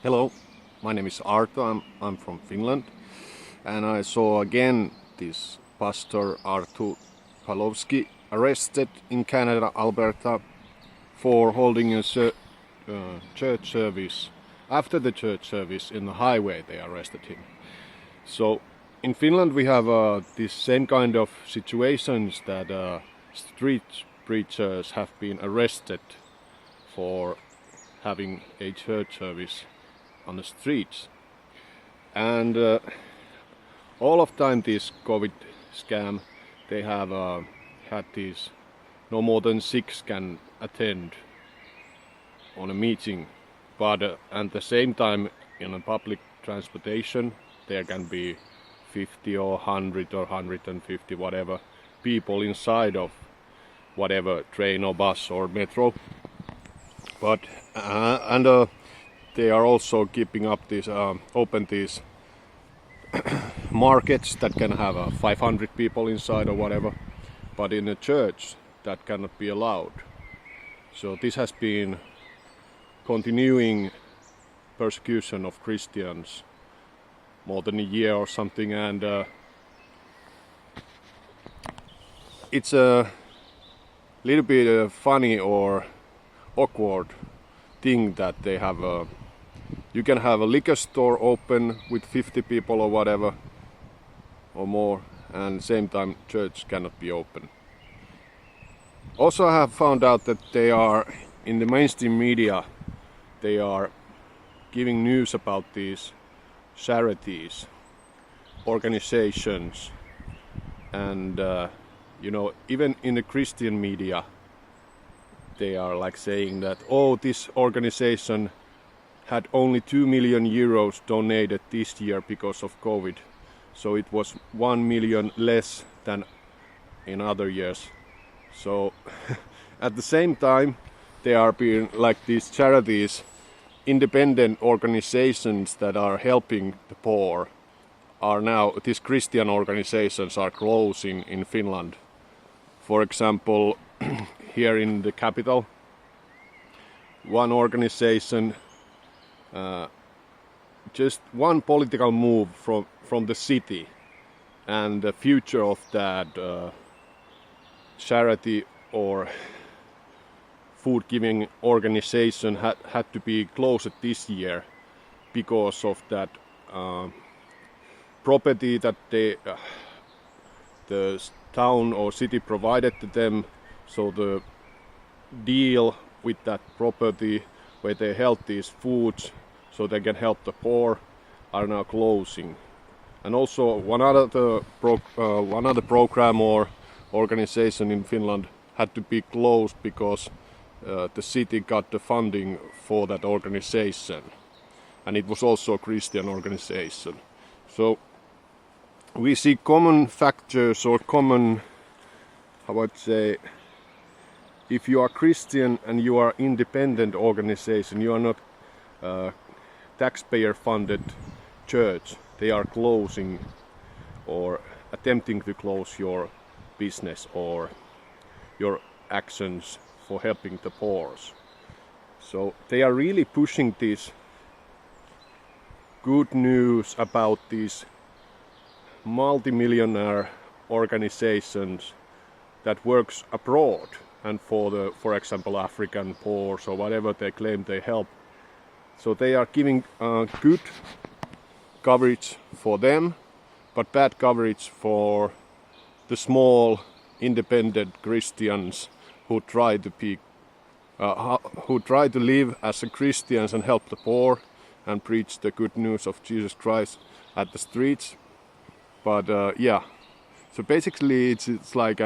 Hello, my name is Arto. I'm from Finland, and I saw again this pastor Arto Palowski arrested in Canada, Alberta, for holding a church service. After the church service in the highway, they arrested him. So in Finland we have this same kind of situations that street preachers have been arrested for having a church service on the streets, and all of time this COVID scam, they have had these no more than 6 can attend on a meeting, but at the same time in a public transportation there can be 50 or 100 or 150 whatever people inside of whatever train or bus or metro, but they are also keeping up these open these markets that can have 500 people inside or whatever, but in a church that cannot be allowed. So this has been continuing persecution of Christians more than a year or something, and it's a little bit funny or awkward thing that they have you can have a liquor store open with 50 people or whatever or more, and same time church cannot be open. Also I have found out that they are in the mainstream media, they are giving news about these charities, organizations, and even in the Christian media they are like saying that, oh, this organization had only 2 million euros donated this year because of COVID, so it was 1 million less than in other years. So at the same time there are being like these charities, independent organizations that are helping the poor, are now, these Christian organizations are closing in Finland. For example, here in the capital, one organization, just one political move from the city, and the future of that charity or food giving organization had to be closed this year because of that property that the town or city provided to them. So the deal with that property where they held these foods so they can help the poor are now closing. And also one other program or organization in Finland had to be closed because the city got the funding for that organization, and it was also a Christian organization. So we see common factors or common, how would I say, if you are Christian and you are independent organization, you are not taxpayer funded church, they are closing or attempting to close your business or your actions for helping the poor. So they are really pushing this good news about these multi-millionaire organizations that works abroad and for example African poor or whatever they claim they help. So they are giving good coverage for them, but bad coverage for the small independent Christians who try to live as a Christians and help the poor and preach the good news of Jesus Christ at the streets. But so basically it's like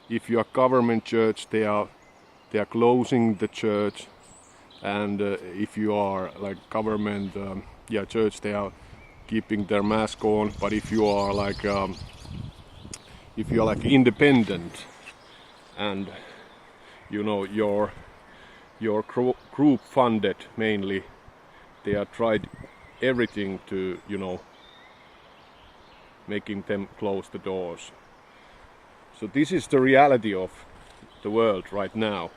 if you are government church, they are closing the church, and if you are like government church, they are keeping their mask on. But if you are like independent and your group funded mainly, they are tried everything to making them close the doors. So this is the reality of the world right now,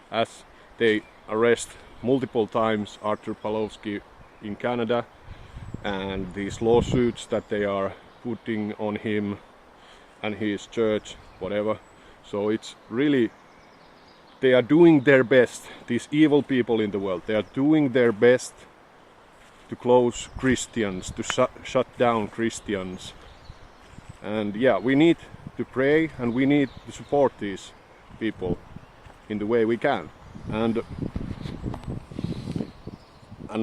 as they arrest multiple times Artur Palowski in Canada, and these lawsuits that they are putting on him and his church, whatever. So it's really, they are doing their best, these evil people in the world, they are doing their best to close Christians, to shut down Christians. And yeah, we need to pray and we need to support these people in the way we can. And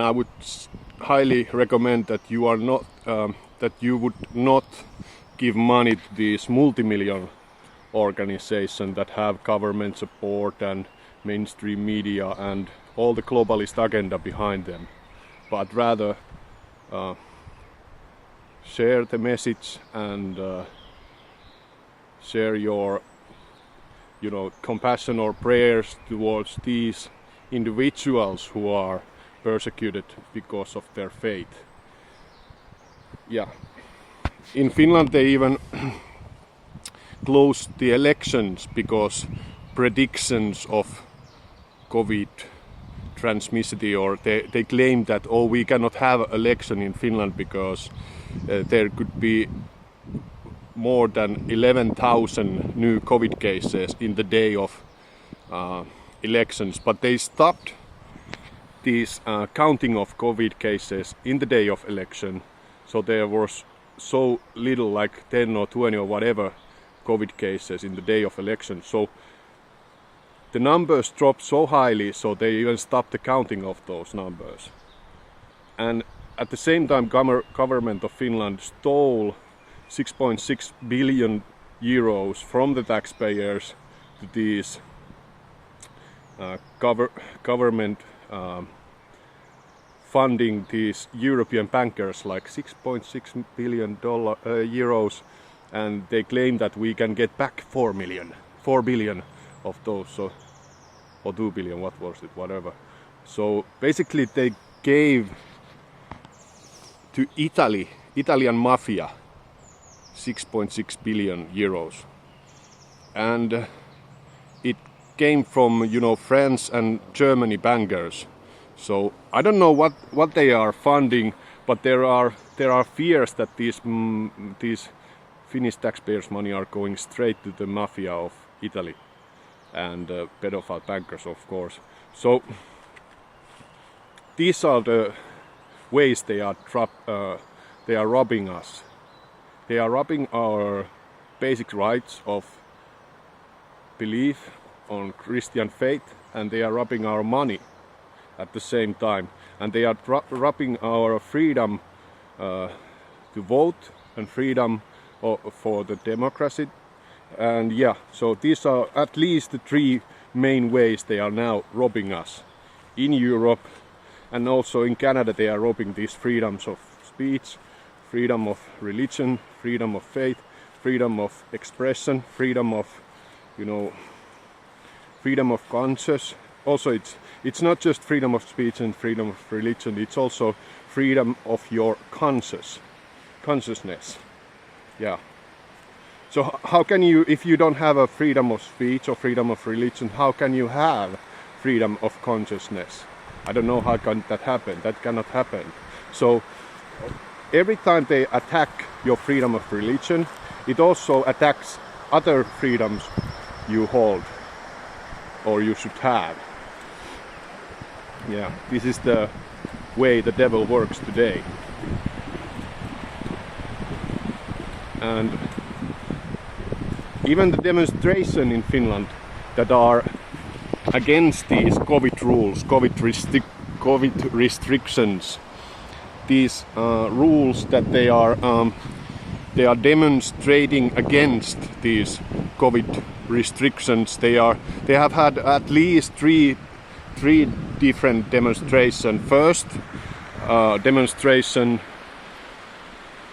I would highly recommend that you are not that you would not give money to these multi-million organizations that have government support and mainstream media and all the globalist agenda behind them, but rather share the message and share your compassion or prayers towards these individuals who are persecuted because of their faith. Yeah, in Finland they even closed the elections because predictions of COVID transmissivity, or they claim that we cannot have election in Finland because there could be more than 11,000 new COVID cases in the day of elections, but they stopped this counting of COVID cases in the day of election, so there was so little, like 10 or 20 or whatever COVID cases in the day of election. So the numbers dropped so highly, so they even stopped the counting of those numbers. And at the same time, government of Finland stole 6.6 billion euros from the taxpayers to these government funding these European bankers, like 6.6 billion euros, and they claim that we can get back 4 billion of those, so, or 2 billion, what was it, whatever. So basically they gave to Italian mafia 6.6 billion euros, and it came from France and Germany bankers. So I don't know what they are funding, but there are fears that these Finnish taxpayers' money are going straight to the mafia of Italy and pedophile bankers, of course. So these are the ways they are robbing us. They are robbing our basic rights of belief on Christian faith, and they are robbing our money at the same time, and they are robbing our freedom to vote and freedom for the democracy. And yeah, so these are at least the three main ways they are now robbing us in Europe, and also in Canada. They are robbing these freedoms of speech, freedom of religion, freedom of faith, freedom of expression, freedom of freedom of conscience. Also, it's not just freedom of speech and freedom of religion, it's also freedom of your consciousness. Yeah. So how can you, if you don't have a freedom of speech or freedom of religion, how can you have freedom of consciousness? I don't know how can that happen. That cannot happen. So every time they attack your freedom of religion, it also attacks other freedoms you hold or you should have. Yeah, this is the way the devil works today. And even the demonstration in Finland that are against these COVID rules, COVID restrictions, these rules that they are demonstrating against these COVID restrictions. They have had at least three different demonstrations. First demonstration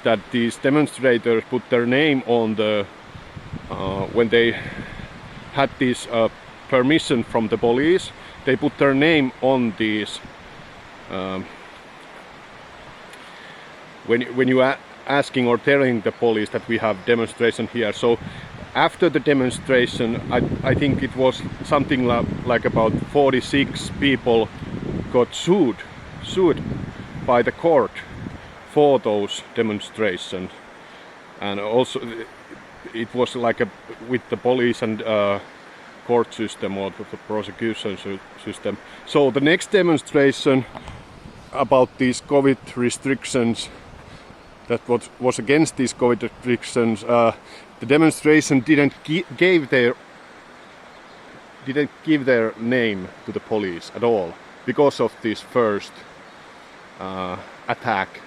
that these demonstrators put their name on the when they had this permission from the police, they put their name on these when you are asking or telling the police that we have demonstration here. So after the demonstration, I think it was something like about 46 people got sued by the court for those demonstrations, and also it was like with the police and court system or the prosecution system. So the next demonstration about these COVID restrictions, that was against these COVID restrictions, the demonstration didn't give their name to the police at all because of this first attack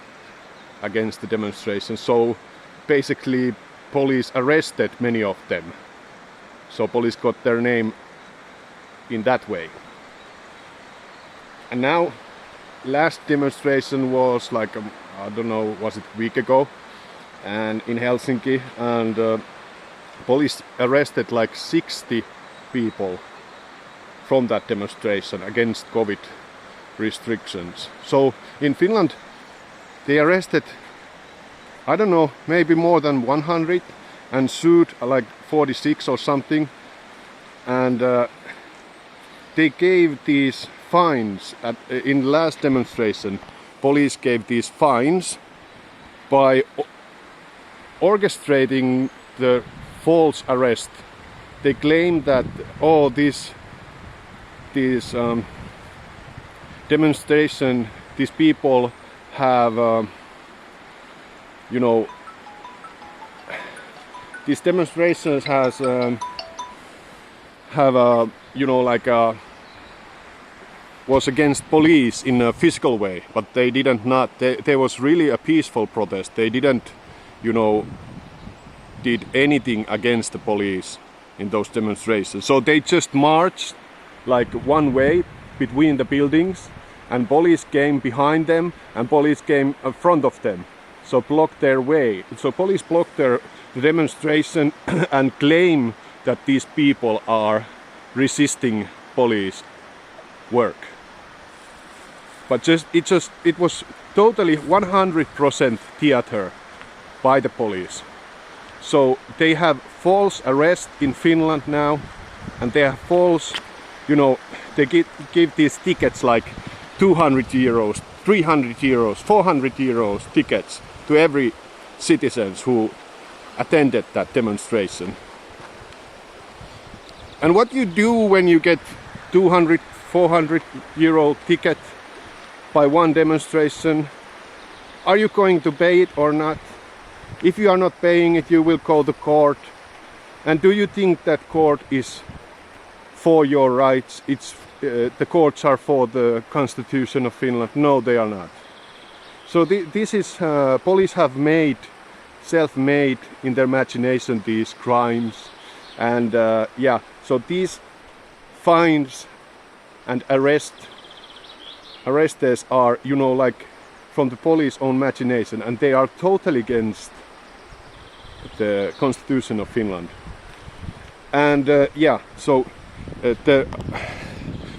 against the demonstration. So basically police arrested many of them. So police got their name in that way. And now last demonstration was like I don't know, was it a week ago, and in Helsinki, and police arrested like 60 people from that demonstration against COVID restrictions. So in Finland they arrested, I don't know, maybe more than 100 and sued like 46 or something, and they gave these fines in last demonstration. Police gave these fines by orchestrating the false arrest. They claim that these demonstration, these people have these demonstrations was against police in a physical way, but they didn't not. There was really a peaceful protest. They didn't, did anything against the police in those demonstrations. So they just marched like one way between the buildings, and police came behind them, and police came in front of them. So blocked their way. So police blocked the demonstration and claim that these people are resisting police work. But it was totally 100% theater by the police. So they have false arrest in Finland now, and they have false, they give these tickets like 200 euros, 300 euros, 400 euros tickets to every citizens who attended that demonstration. And what you do when you get 200, 400 euro ticket by one demonstration? Are you going to pay it or not? If you are not paying it, you will go to court. And do you think that court is for your rights? The courts are for the Constitution of Finland? No, they are not. So this is police have made, self-made in their imagination these crimes, and so these fines and arrests are like from the police own imagination, and they are totally against the Constitution of Finland. And the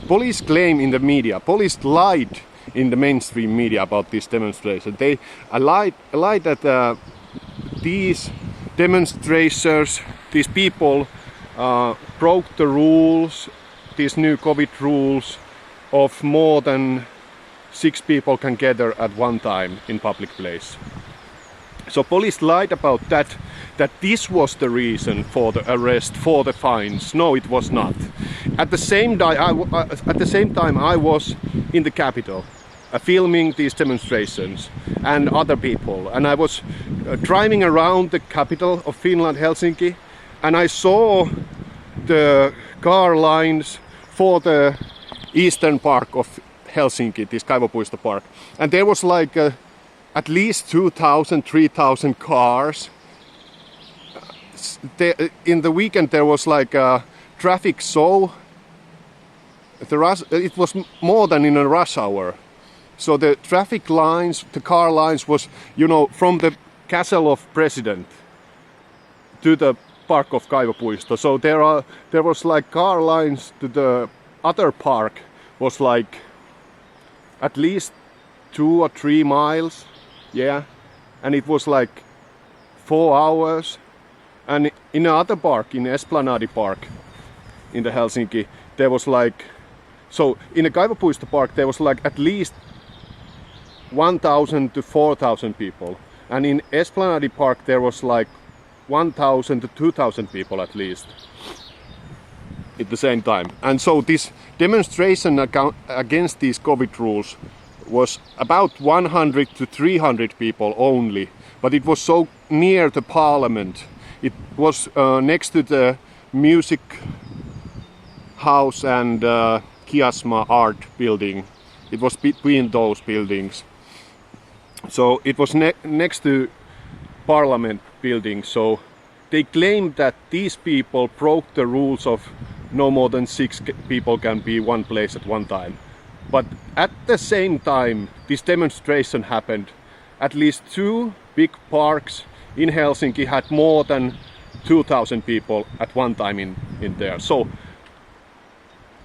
police claim in the media, police lied in the mainstream media about this demonstration. They lied that these demonstrators, these people broke the rules, these new COVID rules of more than 6 people can gather at one time in public place. So police lied about that this was the reason for the arrest, for the fines. No, it was not. At the same time, I was in the capital, filming these demonstrations and other people, and I was driving around the capital of Finland, Helsinki, and I saw the car lines for the eastern part of Helsinki, this Kaivopuisto Park, and there was like at least 2,000, 3,000 cars. In the weekend there was like a traffic so it was more than in a rush hour. So the traffic lines, the car lines was, from the castle of president to the park of Kaivopuisto. So there was like car lines to the other park was like at least 2 or 3 miles, and it was like 4 hours. And in another park, in Esplanadi Park in the Helsinki, there was like, so in the Kaivopuisto Park there was like at least 1,000 to 4,000 people, and in Esplanade Park there was like 1,000 to 2,000 people at least at the same time. And so this demonstration against these COVID rules was about 100 to 300 people only, but it was so near the parliament. It was next to the music house and Kiasma art building. It was between those buildings. So it was next to parliament building. So they claimed that these people broke the rules of no more than 6 people can be one place at one time. But at the same time this demonstration happened, at least 2 big parks in Helsinki had more than 2,000 people at one time in there. So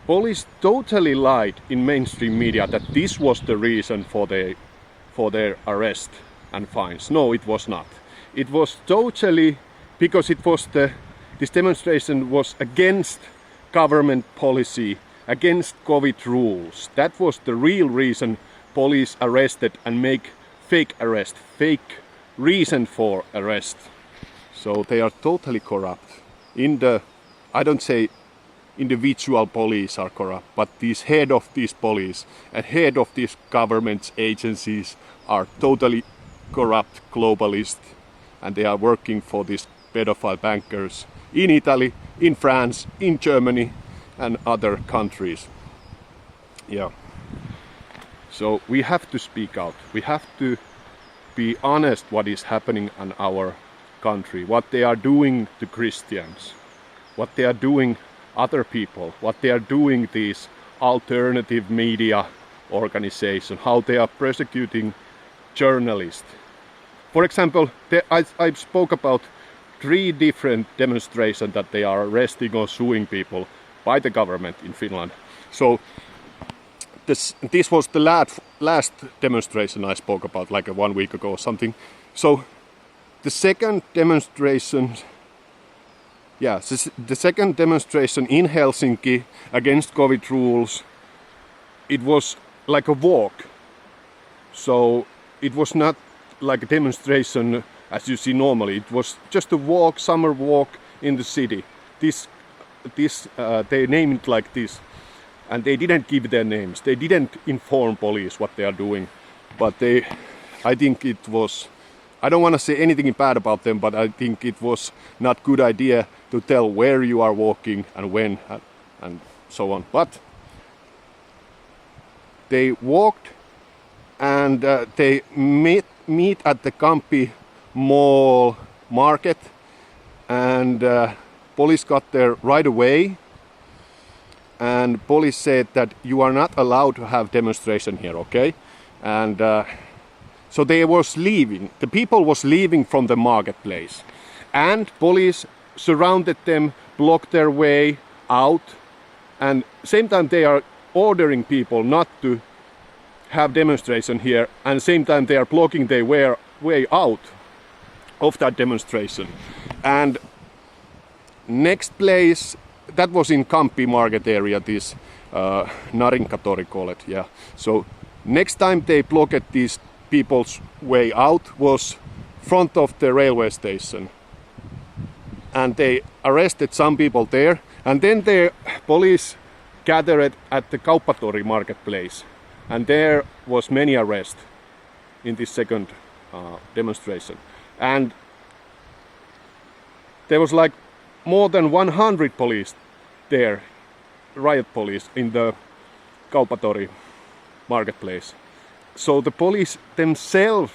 police totally lied in mainstream media that this was the reason for their arrest and fines. No, it was not. It was totally because this demonstration was against government policy, against COVID rules. That was the real reason police arrested and make fake arrest, fake reason for arrest. So they are totally corrupt. I don't say individual police are corrupt, but these head of these police and head of these government agencies are totally corrupt globalists, and they are working for these pedophile bankers in Italy, in France, in Germany and other countries. Yeah. So we have to speak out. We have to be honest what is happening in our country, what they are doing to Christians, what they are doing other people, what they are doing these alternative media organizations, how they are persecuting journalists. For example, I spoke about 3 different demonstrations that they are arresting or suing people by the government in Finland. So this was the last demonstration I spoke about like 1 week ago or something. So the second demonstration, the second demonstration in Helsinki against COVID rules, it was like a walk. So it was not like a demonstration as you see normally. It was just a walk, summer walk in the city. They named it like this, and they didn't give their names. They didn't inform police what they are doing, but I think it was, I don't want to say anything bad about them, but I think it was not good idea to tell where you are walking and when and so on. But they walked and they meet at the Kamppi Mall market, and police got there right away, and police said that you are not allowed to have demonstration here, okay? And so they was leaving. The people was leaving from the marketplace, and police surrounded them, blocked their way out, and same time they are ordering people not to have demonstration here, and same time they are blocking their way out of that demonstration. And next place, that was in Kamppi market area, this Narinkatori call it, yeah. So next time they blocked these people's way out was front of the railway station, and they arrested some people there, and then the police gathered at the Kauppatori marketplace, and there was many arrests in this second demonstration. And there was like more than 100 police there, riot police, in the Kauppatori marketplace. So the police themselves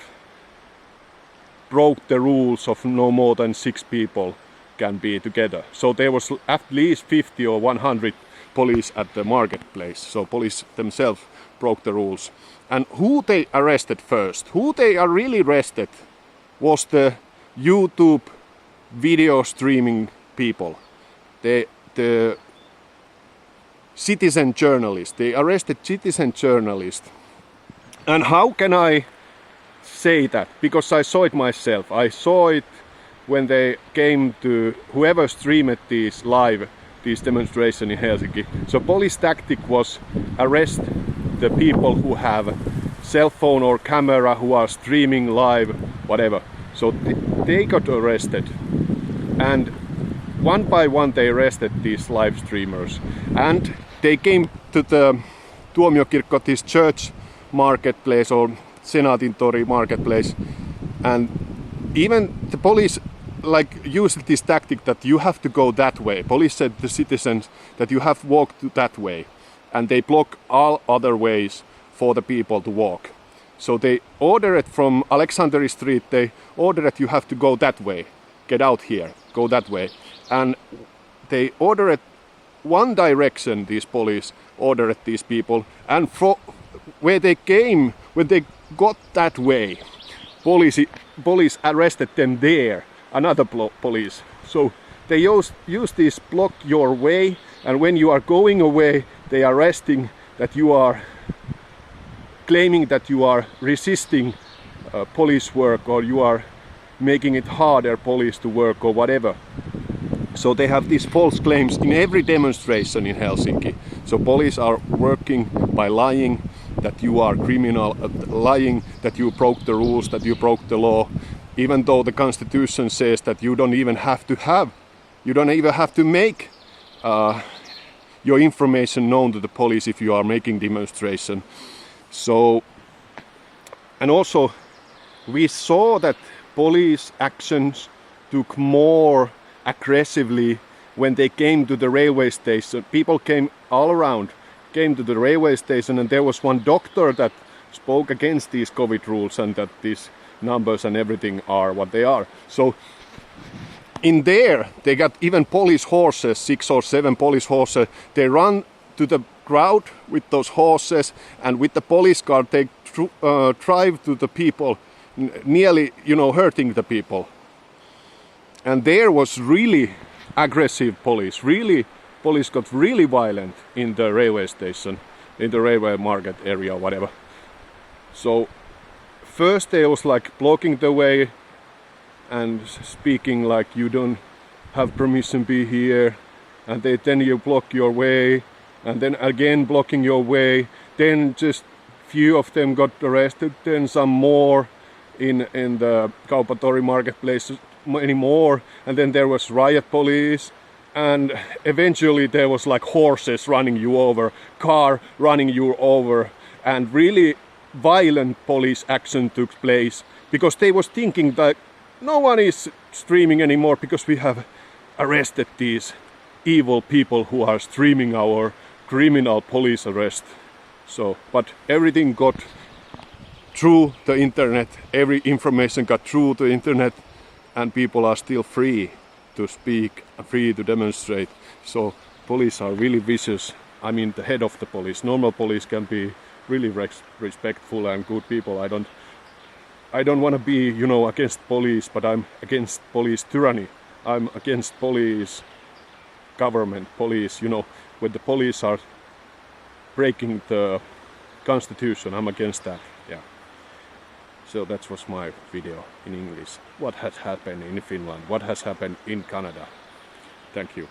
broke the rules of no more than 6 people can be together. So there was at least 50 or 100 police at the marketplace. So police themselves broke the rules. And who they arrested first, who they are really arrested, was the YouTube video streaming people, the citizen journalists. They arrested citizen journalists. And how can I say that? Because I saw it myself. I saw it when they came to whoever streamed these demonstrations in Helsinki. So police tactic was arrest the people who have cell phone or camera, who are streaming live, whatever. So they got arrested, and one by one they arrested these live streamers, and they came to the Tuomiokirkko, this church marketplace or Senaatintori marketplace, and even the police like used this tactic that you have to go that way. Police said to the citizens that you have walked that way, and they block all other ways for the people to walk. So they order it from Alexanderi Street, they order that you have to go that way, get out here, go that way. And they order it one direction, these police ordered these people, and where they came, when they got that way, police arrested them there, another police. So they use this block your way, and when you are going away, they are arresting that you are claiming that you are resisting police work, or you are making it harder police to work or whatever. So they have these false claims in every demonstration in Helsinki. So police are working by lying that you are criminal, lying that you broke the rules, that you broke the law, even though the constitution says that you don't even have to make your information known to the police if you are making demonstration. So, and also we saw that police actions took more aggressively when they came to the railway station. People came all around, came to the railway station, and there was one doctor that spoke against these COVID rules and that these numbers and everything are what they are. So in there they got even police horses, 6 or 7 police horses. They run to the crowd with those horses, and with the police car they drive to the people, nearly, hurting the people. And there was really aggressive police. Police got really violent in the railway station, in the railway market area, whatever. So first they was like blocking the way and speaking like you don't have permission to be here, and then you block your way, and then again blocking your way. Then just few of them got arrested, then some more in the Kaupatori marketplace, many more, and then there was riot police, and eventually there was like horses running you over, car running you over, and really violent police action took place because they was thinking that no one is streaming anymore because we have arrested these evil people who are streaming our criminal police arrest. So, but everything got through the internet, every information got through the internet, and people are still free to speak, free to demonstrate. So police are really vicious. I mean, the head of the police, normal police can be really respectful and good people. I don't want to be, against police, but I'm against police tyranny. I'm against police government, police, when the police are breaking the constitution, I'm against that, yeah. So that was my video in English. What has happened in Finland? What has happened in Canada? Thank you.